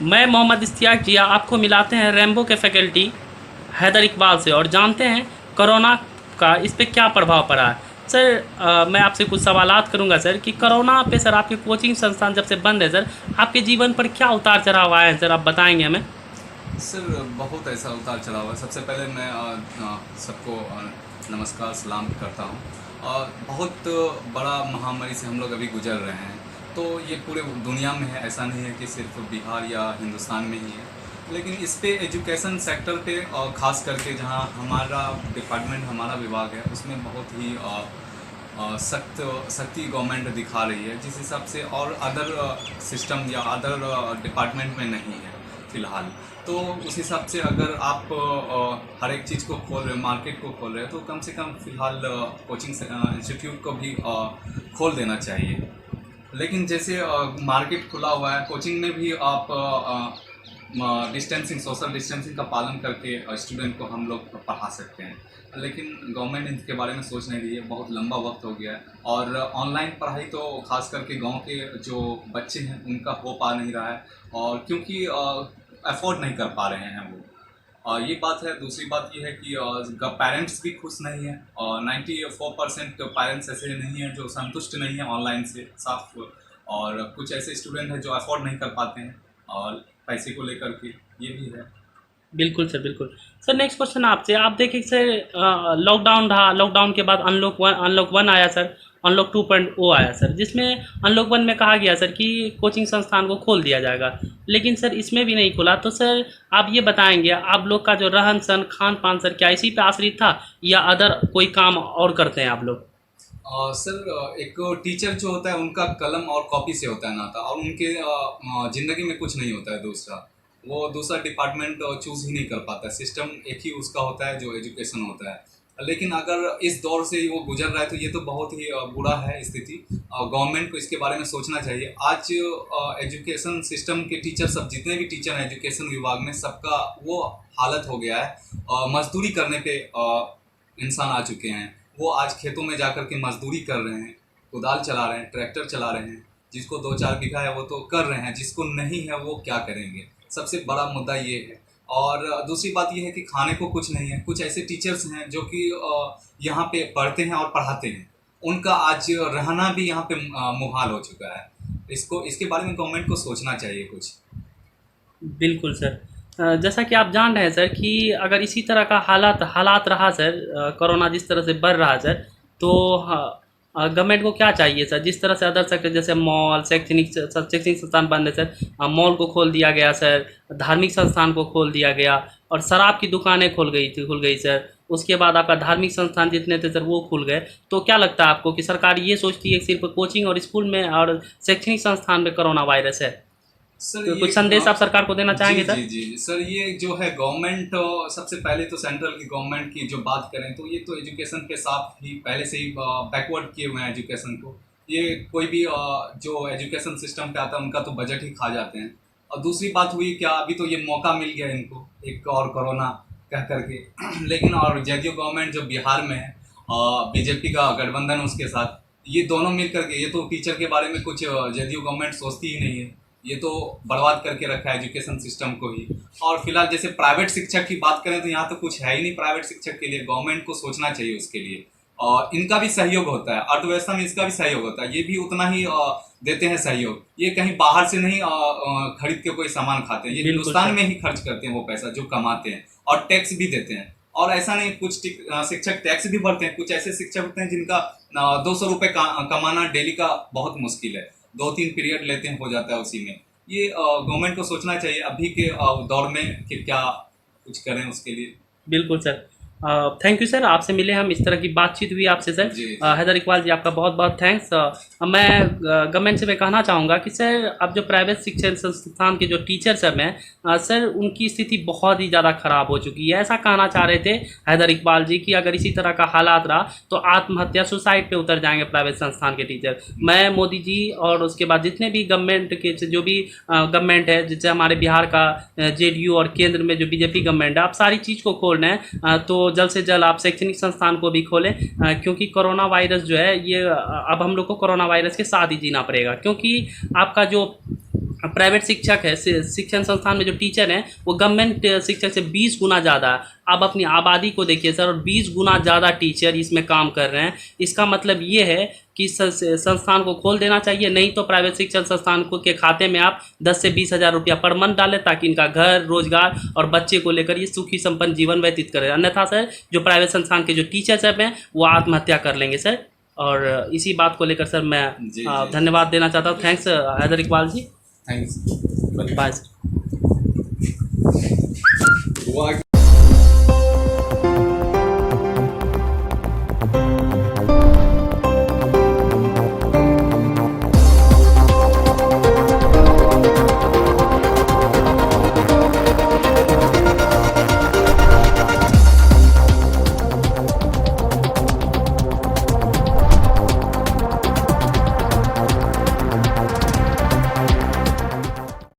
मैं मोहम्मद इश्तियाक जिया आपको मिलाते हैं रैम्बो के फैकल्टी हैदर इकबाल से और जानते हैं कोरोना का इस पे क्या प्रभाव पड़ा है। सर मैं आपसे कुछ सवालात करूंगा सर कि कोरोना पे सर आपके कोचिंग संस्थान जब से बंद है सर आपके जीवन पर क्या उतार चढ़ाव आए हैं सर, आप बताएंगे हमें। सर बहुत ऐसा उतार चढ़ा हुआ है। सबसे पहले मैं सबको नमस्कार सलाम करता हूँ। बहुत बड़ा महामारी से हम लोग अभी गुजर रहे हैं। तो ये पूरे दुनिया में है, ऐसा नहीं है कि सिर्फ बिहार या हिंदुस्तान में ही है। लेकिन इस पे एजुकेशन सेक्टर पे खास करके जहाँ हमारा डिपार्टमेंट हमारा विभाग है उसमें बहुत ही सख्ती गवर्नमेंट दिखा रही है, जिस हिसाब से और अदर सिस्टम या अदर डिपार्टमेंट में नहीं है फ़िलहाल। तो उस हिसाब से अगर आप हर एक चीज़ को खोल रहे हो, मार्केट को खोल रहे हो, तो कम से कम फ़िलहाल कोचिंग इंस्टीट्यूट को भी खोल देना चाहिए। लेकिन जैसे मार्केट खुला हुआ है, कोचिंग में भी आप डिस्टेंसिंग सोशल डिस्टेंसिंग का पालन करके स्टूडेंट को हम लोग पढ़ा सकते हैं। लेकिन गवर्नमेंट इनके बारे में सोच नहीं रही है, बहुत लंबा वक्त हो गया है। और ऑनलाइन पढ़ाई तो खास करके गांव के जो बच्चे हैं उनका हो पा नहीं रहा है, और क्योंकि अफोर्ड नहीं कर पा रहे हैं वो। ये बात है। दूसरी बात ये है कि पेरेंट्स भी खुश नहीं हैं, और 94% पेरेंट्स ऐसे नहीं हैं जो संतुष्ट नहीं हैं ऑनलाइन से साफ। और कुछ ऐसे स्टूडेंट हैं जो अफोर्ड नहीं कर पाते हैं, और पैसे को लेकर के ये भी है। बिल्कुल सर, बिल्कुल। सर नेक्स्ट क्वेश्चन आपसे, आप देखिए सर लॉकडाउन रहा, लॉकडाउन के बाद अनलॉक वन आया सर, अनलॉक 2.0 आया सर, जिसमें अनलॉक वन में कहा गया सर कि कोचिंग संस्थान को खोल दिया जाएगा, लेकिन सर इसमें भी नहीं खुला। तो सर आप ये बताएंगे आप लोग का जो रहन सहन खान पान सर क्या इसी पे आश्रित था या अदर कोई काम और करते हैं आप लोग। सर एक टीचर जो होता है उनका कलम और कॉपी से होता है नाता, और उनके ज़िंदगी में कुछ नहीं होता है दूसरा। वो दूसरा डिपार्टमेंट चूज़ ही नहीं कर पाता। सिस्टम एक ही उसका होता है जो एजुकेशन होता है। लेकिन अगर इस दौर से वो गुजर रहा है तो ये तो बहुत ही बुरा है स्थिति। गवर्नमेंट को इसके बारे में सोचना चाहिए। आज एजुकेशन सिस्टम के टीचर सब जितने भी टीचर हैं एजुकेशन विभाग में, सबका वो हालत हो गया है। मजदूरी करने पे इंसान आ चुके हैं। वो आज खेतों में जाकर के मजदूरी कर रहे हैं, कुदाल चला रहे हैं, ट्रैक्टर चला रहे हैं। जिसको 2-4 बीघा है वो तो कर रहे हैं, जिसको नहीं है वो क्या करेंगे। सबसे बड़ा मुद्दा ये है। और दूसरी बात ये है कि खाने को कुछ नहीं है। कुछ ऐसे टीचर्स हैं जो कि यहाँ पे पढ़ते हैं और पढ़ाते हैं, उनका आज रहना भी यहाँ पे मुहाल हो चुका है। इसको इसके बारे में गवर्नमेंट को सोचना चाहिए कुछ। बिल्कुल सर। जैसा कि आप जान रहे हैं सर कि अगर इसी तरह का हालात हालात रहा सर, कोरोना जिस तरह से बढ़ रहा है सर, तो गवर्नमेंट को क्या चाहिए सर, जिस तरह से अदर सेक्टर जैसे मॉल, शैक्षणिक संस्थान बंद है सर, मॉल को खोल दिया गया सर, धार्मिक संस्थान को खोल दिया गया और शराब की दुकानें खुल गई सर, उसके बाद आपका धार्मिक संस्थान जितने थे सर वो खुल गए। तो क्या लगता है आपको कि सरकार ये सोचती है कि सिर्फ कोचिंग और स्कूल में और शैक्षणिक संस्थान में कोरोना वायरस है। सर तो ये कुछ संदेश आप सरकार को देना जी चाहेंगे जी सर। जी सर, ये जो है गवर्नमेंट, सबसे पहले तो सेंट्रल की गवर्नमेंट की जो बात करें तो ये तो एजुकेशन के साथ ही पहले से ही बैकवर्ड किए हुए हैं एजुकेशन को। ये कोई भी जो एजुकेशन सिस्टम पे आता है उनका तो बजट ही खा जाते हैं। और दूसरी बात हुई क्या, अभी तो ये मौका मिल गया इनको एक और कोरोना कह करके। लेकिन और जेडीयू गवर्नमेंट जो बिहार में है, बीजेपी का गठबंधन उसके साथ, ये दोनों मिल करके, ये तो टीचर के बारे में कुछ जेडीयू गवर्नमेंट सोचती ही नहीं है। ये तो बर्बाद करके रखा है एजुकेशन सिस्टम को ही। और फिलहाल जैसे प्राइवेट शिक्षक की बात करें तो यहाँ तो कुछ है ही नहीं प्राइवेट शिक्षक के लिए। गवर्नमेंट को सोचना चाहिए उसके लिए। और इनका भी सहयोग होता है, अर्थव्यवस्था में इसका भी सहयोग होता है। ये भी उतना ही देते हैं सहयोग। ये कहीं बाहर से नहीं खरीद के कोई सामान खाते हैं, ये बिल्कुल हिंदुस्तान सर। में ही खर्च करते हैं वो पैसा जो कमाते हैं, और टैक्स भी देते हैं। और ऐसा नहीं, कुछ शिक्षक टैक्स भी भरते हैं। कुछ ऐसे शिक्षक होते हैं जिनका 200 रुपये कमाना डेली का बहुत मुश्किल है, 2-3 पीरियड लेते हैं, हो जाता है उसी में। ये गवर्नमेंट को सोचना चाहिए अभी के दौर में कि क्या कुछ करें उसके लिए। बिल्कुल सर। थैंक यू सर, आपसे मिले हम, इस तरह की बातचीत हुई आपसे सर। जी जी। हैदर इकबाल जी आपका बहुत बहुत थैंक्स। मैं गवर्नमेंट से मैं कहना चाहूँगा कि सर अब जो प्राइवेट शिक्षण संस्थान के जो टीचर सब हैं सर, उनकी स्थिति बहुत ही ज़्यादा ख़राब हो चुकी है। ऐसा कहना चाह रहे थे हैदर इकबाल जी कि अगर इसी तरह का हालात रहा तो आत्महत्या सुसाइड पे उतर जाएंगे प्राइवेट संस्थान के टीचर। मैं मोदी जी और उसके बाद जितने भी गवर्नमेंट के जो भी गवर्नमेंट है, जैसे हमारे बिहार का जेडीयू और केंद्र में जो बीजेपी गवर्नमेंट है, आप सारी चीज़ को खोल रहे हैं, तो जल्द से जल्द आप शैक्षणिक संस्थान को भी खोलें, क्योंकि कोरोना वायरस जो है ये अब हम लोग को कोरोना वायरस के साथ ही जीना पड़ेगा। क्योंकि आपका जो प्राइवेट शिक्षक है, शिक्षण संस्थान में जो टीचर हैं वो गवर्नमेंट शिक्षक से 20 गुना ज़्यादा है। आप अपनी आबादी को देखिए सर, और 20 गुना ज़्यादा टीचर इसमें काम कर रहे हैं। इसका मतलब ये है कि संस्थान को खोल देना चाहिए, नहीं तो प्राइवेट शिक्षण संस्थान को के खाते में आप 10 से 20 हज़ार रुपया पर मंथ डालें, ताकि इनका घर, रोजगार और बच्चे को लेकर ये सुखी संपन्न जीवन व्यतीत करें। अन्यथा सर जो प्राइवेट संस्थान के जो टीचर्स हैं वो आत्महत्या कर लेंगे सर। और इसी बात को लेकर सर मैं जी। धन्यवाद देना चाहता हूँ। Thanks Haider Iqbal ji. Thanks. Bye sir. हुआ